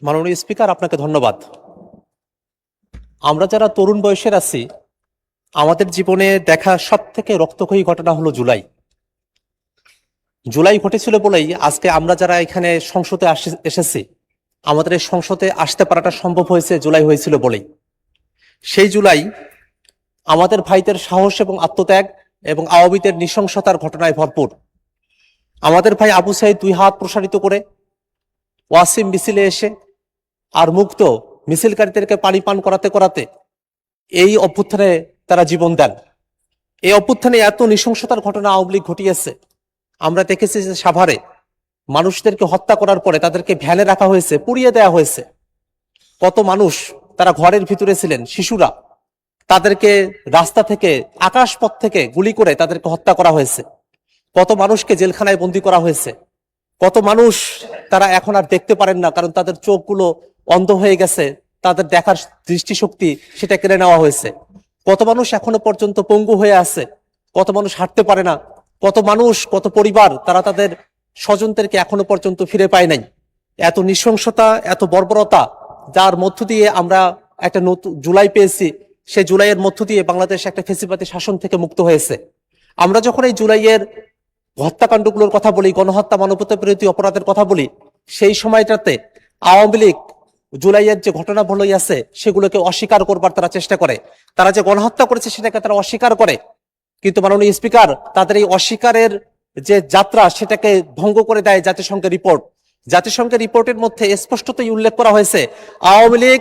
মাননীয় স্পিকার, আপনাকে ধন্যবাদ। আমরা যারা তরুণ বয়সের আছি, আমাদের জীবনে দেখা সব থেকে রক্তক্ষয়ী ঘটনা হলো জুলাই। জুলাই ঘটেছিল বলেই আজকে আমরা যারা এখানে সংসদে এসেছি, আমাদের এই সংসদে আসতে পারাটা সম্ভব হয়েছে জুলাই হয়েছিল বলেই। সেই জুলাই আমাদের ভাইদের সাহস এবং আত্মত্যাগ এবং আওয়ামীদের নৃশংসতার ঘটনায় ভরপুর। আমাদের ভাই আবু সাইদ 2 হাত প্রসারিত করে ওয়াসিম মিছিলে এসে আর মুক্ত মিছিলকারীদেরকে পানি পান করাতে করাতে এই অভ্যুত্থানে তারা জীবন দেন। এই অভ্যুত্থানে এত নৃশংসতার ঘটনা আওয়ামী লীগ ঘটিয়েছে। আমরা দেখেছি যে সাভারে মানুষদেরকে হত্যা করার পরে তাদেরকে ভ্যানে রাখা হয়েছে, পুড়িয়ে দেওয়া হয়েছে। কত মানুষ তারা ঘরের ভিতরে ছিলেন, শিশুরা, তাদেরকে রাস্তা থেকে, আকাশপথ থেকে গুলি করে তাদেরকে হত্যা করা হয়েছে। কত মানুষকে জেলখানায় বন্দী করা হয়েছে। কত মানুষ তারা এখন আর দেখতে পারেন না, কারণ তাদের চোখগুলো অন্ধ হয়ে গেছে, তাদের দেখার দৃষ্টিশক্তি সেটা কেড়ে নেওয়া হয়েছে। কত মানুষ এখনো পর্যন্ত পঙ্গু হয়ে আছে, কত মানুষ হাঁটতে পারে না, কত মানুষ, কত পরিবার তারা তাদের স্বজনদেরকে এখনো পর্যন্ত ফিরে পায় নাই। এত নৃশংসতা, এত বর্বরতা, যার মধ্য দিয়ে আমরা একটা নতুন জুলাই পেয়েছি। সেই জুলাইয়ের মধ্য দিয়ে বাংলাদেশ একটা ফ্যাসিবাদী শাসন থেকে মুক্ত হয়েছে। আমরা যখন এই জুলাইয়ের হত্যাকাণ্ডগুলোর কথা বলি, গণহত্যা, মানবতা বিরোধী অপরাধের কথা বলি, সেই সময়টাতে আওয়ামী লীগ জুলাইয়ের যে ঘটনা বলাই আছে সেগুলোকে অস্বীকার করবার তারা চেষ্টা করে। তারা যে গণহত্যা করেছে সেটাকে তারা অস্বীকার করে। কিন্তু মাননীয় স্পিকার, তাদের এই অস্বীকারের যে যাত্রা সেটাকে ভঙ্গ করে দেয় জাতিসংঘের রিপোর্ট। জাতিসংঘের রিপোর্টের মধ্যে স্পষ্টতই উল্লেখ করা হয়েছে আওয়ামী লীগ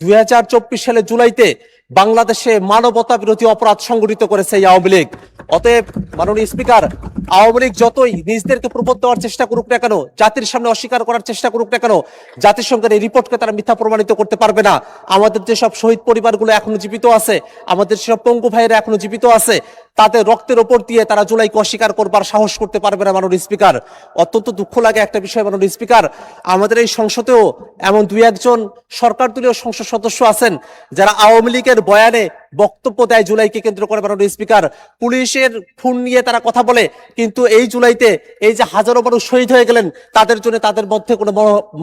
2024 সালে জুলাইতে বাংলাদেশে মানবতা বিরোধী অপরাধ সংঘটিত করেছে এই আওয়ামী লীগ। অতএব মাননীয় স্পিকার, আওয়ামী লীগ যতই নিজদেরকে প্রবোধ দেওয়ার চেষ্টা করুক না কেন, জাতির সামনে অস্বীকার করার চেষ্টা করুক না কেন, জাতিসংঘের এই রিপোর্টকে তারা মিথ্যা প্রমাণিত করতে পারবে না। আমাদের যেসব শহীদ পরিবারগুলো এখনো জীবিত আছে, আমাদের যেসব পঙ্গু ভাইয়েরা এখনো জীবিত আছে, তাদের রক্তের ওপর দিয়ে তারা জুলাইকে অস্বীকার করবার সাহস করতে পারবে না। মাননীয় স্পিকার, অত্যন্ত দুঃখ লাগে একটা বিষয় মাননীয় স্পিকার, আমাদের এই সংসদেও এমন 2-1 জন সরকার দলীয় সংসদ সদস্য আছেন যারা আওয়ামী লীগের বয়ানে বক্তব্য দেয় জুলাইকে কেন্দ্র করে। মাননীয় স্পিকার, পুলিশের খুন নিয়ে তারা কথা বলে, কিন্তু এই জুলাইতে এই যে হাজারো মানুষ শহীদ হয়ে গেলেন, তাদের জন্য তাদের মধ্যে কোনো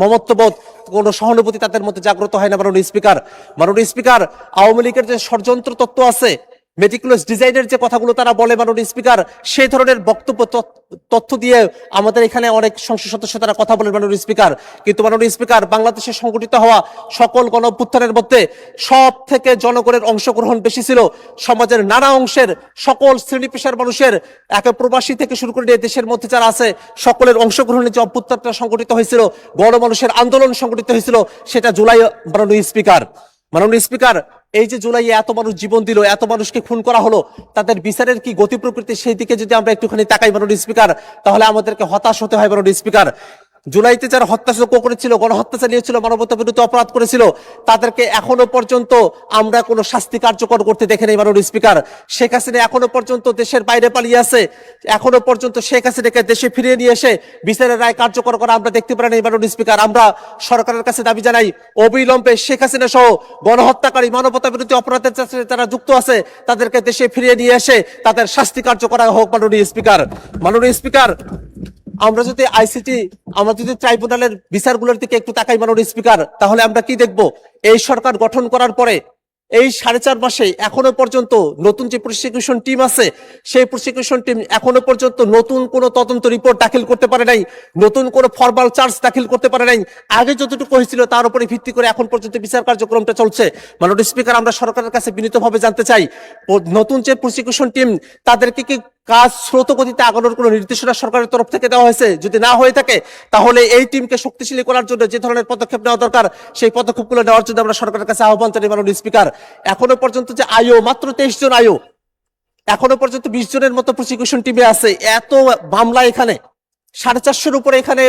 মমত্ববোধ, কোনো সহানুভূতি তাদের মধ্যে জাগ্রত হয় না। মাননীয় স্পিকার, মাননীয় স্পিকার, আওয়ামী লীগের যে ষড়যন্ত্র তত্ত্ব আছে, মেটিকুলাস ডিজাইনের যে কথাগুলো তারা বলে মাননীয় স্পিকার, সেই ধরনের বক্তব্য তথ্য দিয়ে আমাদের এখানে অনেক সংসদ সদস্য তারা কথা বলেন মাননীয় স্পিকার। কিন্তু মাননীয় স্পিকার, বাংলাদেশে সংগঠিত হওয়া সকল গণঅভ্যুত্থানের মধ্যে সব থেকে জনগণের অংশগ্রহণ বেশি ছিল। সমাজের নানা অংশের সকল শ্রেণী পেশার মানুষের, একে প্রবাসী থেকে শুরু করে দেশের মধ্যে যারা আছে, সকলের অংশগ্রহণে যে অভ্যুত্থানটা সংগঠিত হয়েছিল, গণমানুষের আন্দোলন সংগঠিত হয়েছিল, সেটা জুলাই। মাননীয় স্পিকার, মাননীয় স্পিকার, এই যে জুলাইয়ে এত মানুষ জীবন দিল, এত মানুষকে খুন করা হলো, তাদের বিচারের কি গতি প্রকৃতি, সেই দিকে যদি আমরা একটুখানি তাকাই মাননীয় স্পিকার, তাহলে আমাদেরকে হতাশ হতে হয় মাননীয় স্পিকার। জুলাইতে যারা হত্যাযজ্ঞ করেছিল, গণহত্যা চালিয়েছিল, মানবতা বিরোধী অপরাধ করেছিল, তাদেরকে এখনো পর্যন্ত আমরা কোনো শাস্তি কার্যকর করতে দেখে নেই মাননীয় স্পিকার। শেখ হাসিনা এখনো পর্যন্ত দেশের বাইরে পালিয়ে আছে, এখনো পর্যন্ত শেখ হাসিনাকে দেশে ফিরিয়ে নিয়ে এসে বিচারের রায় কার্যকর করা আমরা দেখতে পারি নাই মাননীয় স্পিকার। আমরা সরকারের কাছে দাবি জানাই, অবিলম্বে শেখ হাসিনা সহ গণহত্যাকারী, মানবতা বিরোধী অপরাধের সাথে যারা যুক্ত আছে, তাদেরকে দেশে ফিরিয়ে নিয়ে এসে তাদের শাস্তি কার্যকর হোক মাননীয় স্পিকার। মাননীয় স্পিকার, আমরা যদি আমরা যদি ট্রাইব্যুনালের বিচারগুলোর দিকে একটু তাকাই মাননীয় স্পিকার, তাহলে আমরা কি দেখব? এই সরকার গঠন করার পরে এই 4.5 মাসে এখনো পর্যন্ত নতুন যে প্রসিকিউশন টিম আছে, সেই প্রসিকিউশন টিম এখনো পর্যন্ত নতুন কোনো তদন্ত রিপোর্ট দাখিল করতে পারে নাই, নতুন কোনো ফরমাল চার্জ দাখিল করতে পারে নাই। আগে যতটুকু হয়েছিল তার উপরে ভিত্তি করে এখন পর্যন্ত বিচার কার্যক্রমটা চলছে। মাননীয় স্পিকার, আমরা সরকারের কাছে বিনীতভাবে জানতে চাই, নতুন যে প্রসিকিউশন টিম, তাদেরকে কি কাজ দ্রুত গতিতে আগানোর কোনো নির্দেশনা সরকারের তরফ থেকে দেওয়া হয়েছে? যদি না হয়ে থাকে, তাহলে এই টিমকে শক্তিশালী করার জন্য যে ধরনের পদক্ষেপ নেওয়া দরকার, সেই পদক্ষেপগুলো নেওয়ার জন্য আমরা সরকারের কাছে আহ্বান জানাই মাননীয় স্পিকার। এখনো পর্যন্ত যে মাত্র 23 জন এখনো পর্যন্ত 20 জনের মতো প্রসিকিউশন টিমে আছে। এত মামলা, এখানে 450-এর উপরে এখানে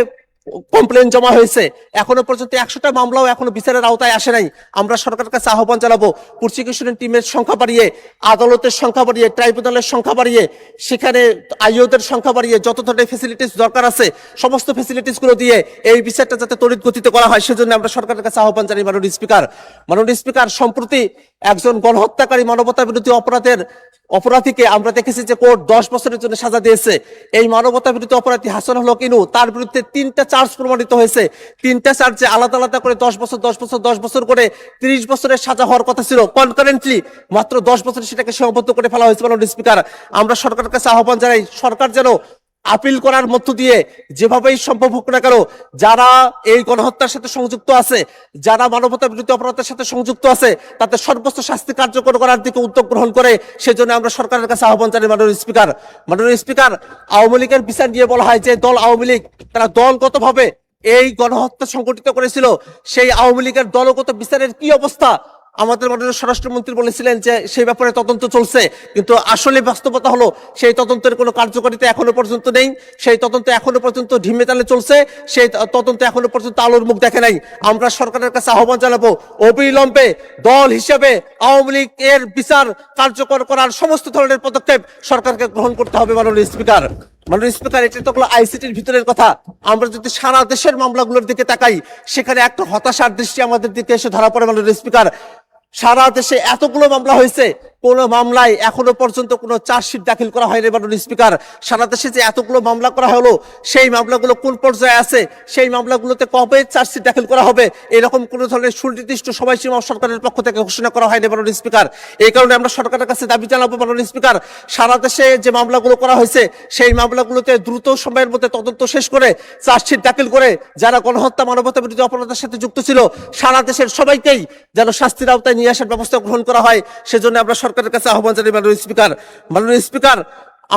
কমপ্লেন জমা হয়েছে, এখনো পর্যন্ত 100টা মামলাও এখনো বিচারের আওতায় আসে নাই। আমরা সরকারের কাছে আহ্বান জানাবো, প্রসিকিউশনের টিমের সংখ্যা বাড়িয়ে, আদালতের সংখ্যা বাড়িয়ে, ট্রাইব্যুনালের সংখ্যা বাড়িয়ে, সেখানে আইওদের সংখ্যা বাড়িয়ে, যত ধরনের ফেসিলিটিস দরকার আছে সমস্ত ফেসিলিটিস গুলো দিয়ে এই বিচারটা যাতে তড়িৎ গতিতে করা হয়, সেজন্য আমরা সরকারের কাছে আহ্বান জানাই মাননীয় স্পিকার। মাননীয় স্পিকার, সম্প্রতি একজন গণহত্যাকারী, মানবতা বিরোধী অপরাধের অপরাধীকে আমরা দেখেছি যে কোর্ট 10 বছরের জন্য সাজা দিয়েছে। এই মানবতা বিরোধী অপরাধী হাসানুল হক ইনু, তার বিরুদ্ধে 3টা চার্জ প্রমাণিত হয়েছে। 3টা চার্জে আলাদা আলাদা করে 10 বছর 10 বছর 10 বছর করে 30 বছরের সাজা হওয়ার কথা ছিল। কনকারেন্টলি মাত্র 10 বছরে সেটাকে সীমাবদ্ধ করে ফেলা হয়েছে। মাননীয় স্পিকার, আমরা সরকারের কাছে আহ্বান জানাই, সরকার যেন আপিল করার মধ্য দিয়ে যেভাবেই সম্ভব হোক না কেন, যারা এই গণহত্যার সাথে সংযুক্ত আছে, যারা মানবতা বিরোধী অপরাধের সাথে সংযুক্ত আছে, তাদের সর্বোচ্চ শাস্তি কার্যকর করার দিকে উদ্যোগ গ্রহণ করে, সেজন্য আমরা সরকারের কাছে আহ্বান জানাই। মাননীয় স্পিকার, আওয়ামী লীগের বিচার নিয়ে বলা হয় যে দল আওয়ামী লীগ তারা দলগতভাবে এই গণহত্যা সংগঠিত করেছিল। সেই আওয়ামী লীগের দলগত বিচারের কি অবস্থা? আমাদের মাননীয় স্বরাষ্ট্রমন্ত্রী বলেছিলেন যে সেই ব্যাপারে তদন্ত চলছে, কিন্তু আসলে বাস্তবতা হলো সেই তদন্তের কোনো কার্যকারিতা এখনো পর্যন্ত নেই। সেই তদন্ত এখনো পর্যন্ত ঢিমে তালে চলছে, সেই তদন্ত এখনো পর্যন্ত আলোর মুখ দেখে নাই। আমরা সরকারের কাছে আহ্বান জানাবো, অবিলম্বে দল হিসেবে আওয়ামী লীগ এর বিচার কার্যকর করার সমস্ত ধরনের পদক্ষেপ সরকারকে গ্রহণ করতে হবে। মাননীয় স্পিকার, এটা তো হলো আইসিটির ভিতরের কথা। আমরা যদি সারা দেশের মামলাগুলোর দিকে তাকাই, সেখানে একটা হতাশার দৃষ্টি আমাদের দিকে এসে ধরা পড়ে। মাননীয় স্পিকার, সারা দেশে এতগুলো মামলা হয়েছে, কোন মামলায় এখনো পর্যন্ত কোনো চার্জশিট দাখিল করা হয়নি। মাননীয় স্পিকার, সারা দেশে যে এতগুলো মামলা করা হলো, সেই মামলাগুলো কোন পর্যায়ে আছে, সেই মামলাগুলোতে কবে চার্জশিট দাখিল করা হবে, এরকম কোন ধরনের সুনির্দিষ্ট সময়সীমা সরকারের পক্ষ থেকে ঘোষণা করা হয়নি। মাননীয় স্পিকার, এই কারণে আমরা সরকারের কাছে দাবি জানাবো, মাননীয় স্পিকার, সারা দেশে যে মামলাগুলো করা হয়েছে, সেই মামলাগুলোতে দ্রুত সময়ের মধ্যে তদন্ত শেষ করে চার্জশিট দাখিল করে যারা গণহত্যা মানবতা বিরোধী অপরাধের সাথে যুক্ত ছিল, সারা দেশের সবাইকেই যেন শাস্তির আওতায় নিয়ে আসার ব্যবস্থা গ্রহণ করা হয়। সেজন্য আমরা সরকারের কাছে আহ্বান জানাই। মাননীয় স্পিকার,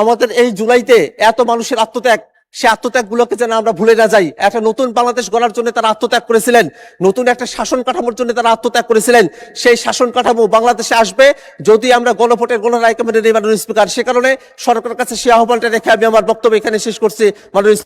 আমাদের এই জুলাইতে এত মানুষের আত্মত্যাগ, সে আত্মত্যাগ গুলোকে যেন আমরা ভুলে না যাই। একটা নতুন বাংলাদেশ গড়ার জন্য তারা আত্মত্যাগ করেছিলেন, নতুন একটা শাসন কাঠামোর জন্য তারা আত্মত্যাগ করেছিলেন। সেই শাসন কাঠামো বাংলাদেশে আসবে যদি আমরা গণভোটের গণরায়কে মেনে নিই। মাননীয় স্পিকার, সে কারণে সরকারের কাছে সেই আহ্বানটা রেখে আমি আমার বক্তব্য এখানে শেষ করছি। মাননীয়